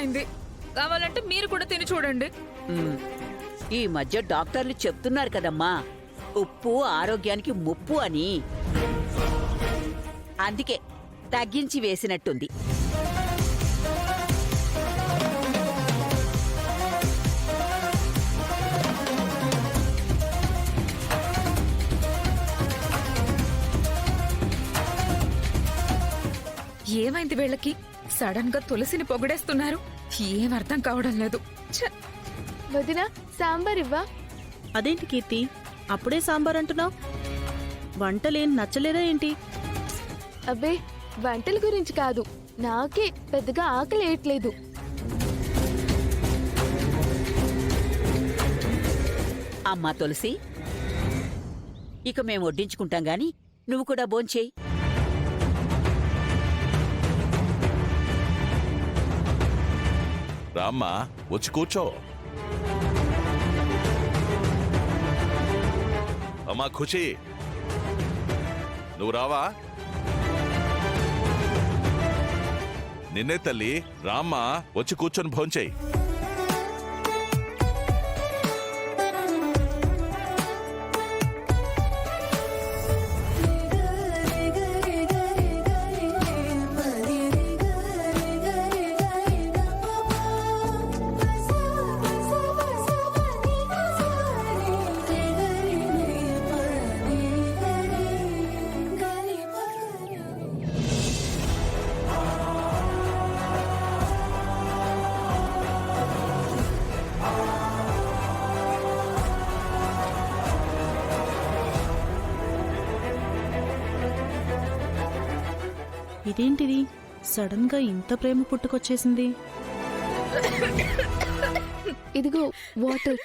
అయిపోయింది. కావాలంటే మీరు కూడా తిని చూడండి. ఈ మధ్య డాక్టర్లు చెప్తున్నారు కదమ్మా, ఉప్పు ఆరోగ్యానికి ముప్పు అని. అందుకే తగ్గించి వేసినట్టుంది. ఏమైంది వీళ్ళకి? సడన్ గా తులసిని పొగిడేస్తున్నారు. ఏం అర్థం కావడం లేదు. వదినా, సాంబార్ ఇవ్వా? అదేంటి కీర్తి, అప్పుడే సాంబార్ అంటున్నావు? వంటలేం నచ్చలేదా ఏంటి? అబ్బే, వంటల గురించి కాదు, నాకే పెద్దగా ఆకలి వేయట్లేదు. అమ్మా తులసి, ఇక మేము వడ్డించుకుంటాం గాని నువ్వు కూడా భోంచేయి. రామ్మా, వచ్చి కూర్చో. అమ్మా ఖుషి, నువ్వు రావా? నిన్నే తల్లి, రామ్మా వచ్చి కూర్చొని భోంచేయి. ఇదేంటిది, సడన్ గా ఇంత ప్రేమ పుట్టుకొచ్చేసింది? ఇదిగో వాటర్.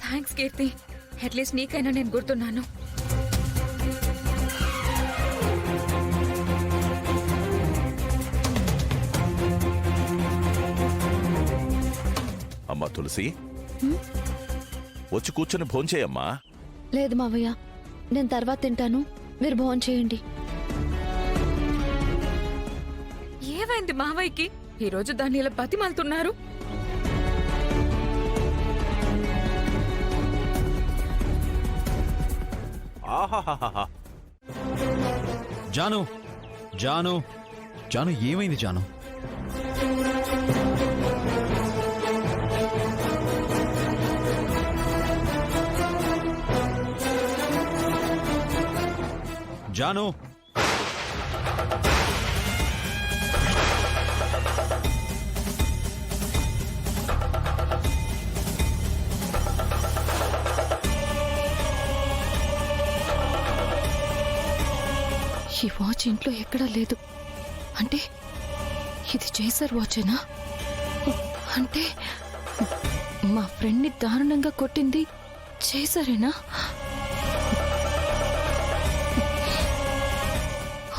థ్యాంక్స్ కీర్తి, అట్లీస్ట్ నీకైనా నేను గుర్తున్నాను. అమ్మా తులసి, వచ్చి కూర్చొని భోంచేయమ్మా. లేదు మావయ్య, నేను తర్వాత తింటాను, మీరు భోంచేయండి. ఏమైంది మావయ్యకి? ఈరోజు దాన్ని ఇలా బతిమాలుతున్నారు. ఆహాహాహా. జాను, జాను, జాను, ఏమైంది జాను? జాను, ఈ వాచ్ ఇంట్లో ఎక్కడా లేదు. అంటే ఇది చేసర్ వాచేనా? అంటే మా ఫ్రెండ్ని దారుణంగా కొట్టింది చేసరేనా?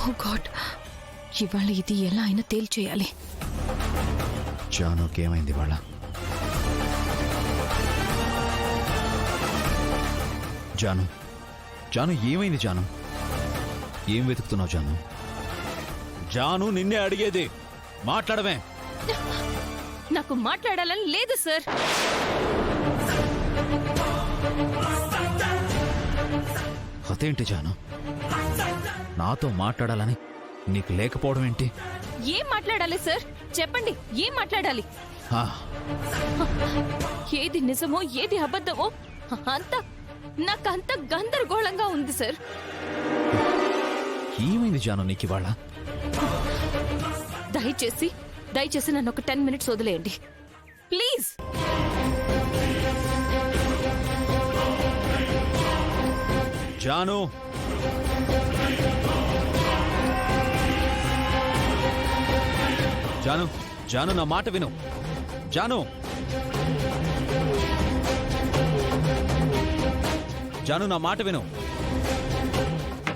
ఓ గాడ్, ఇవాళ ఇది ఎలా అయినా తేల్చేయాలి. జానుకి ఏమైంది వాళ్ళ? జాను, జాను, ఏమైంది జాను? ఏం వెతుకుతున్నావు జాను? జాను, నిన్నే అడిగేది, మాట్లాడమే. నాకు మాట్లాడాలని లేదు సార్. అదేంటి జాను, నాతో మాట్లాడాలని నీకు లేకపోవడం ఏంటి? ఏం మాట్లాడాలి సార్? చెప్పండి, ఏం మాట్లాడాలి? ఆ, ఏది నిజమో ఏది అబద్ధమో నాకంత గందరగోళంగా ఉంది సార్. ఏమైంది జాను నీకు ఇవాళ? దయచేసి నన్ను ఒక 10 minutes వదిలేయండి ప్లీజ్. జాను, జాను, జాను, నా మాట విను. జాను, జాను, నా మాట విను.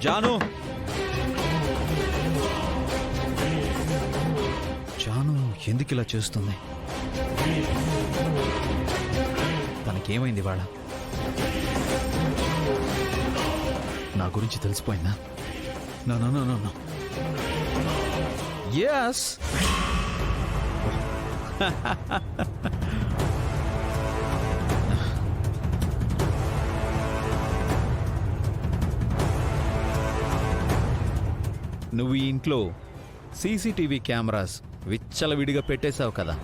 జాను, జాను ఎందుకు ఇలా చేస్తుంది? తనకేమైంది వాళ్ళ? నా గురించి తెలిసిపోయిందా? No no no no no yes నువ్వు ఈ ఇంట్లో సీసీటీవీ కెమెరాస్ విచ్చలవిడిగా పెట్టేశావు కదా,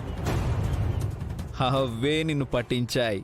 అవే నిన్ను పట్టించాయి.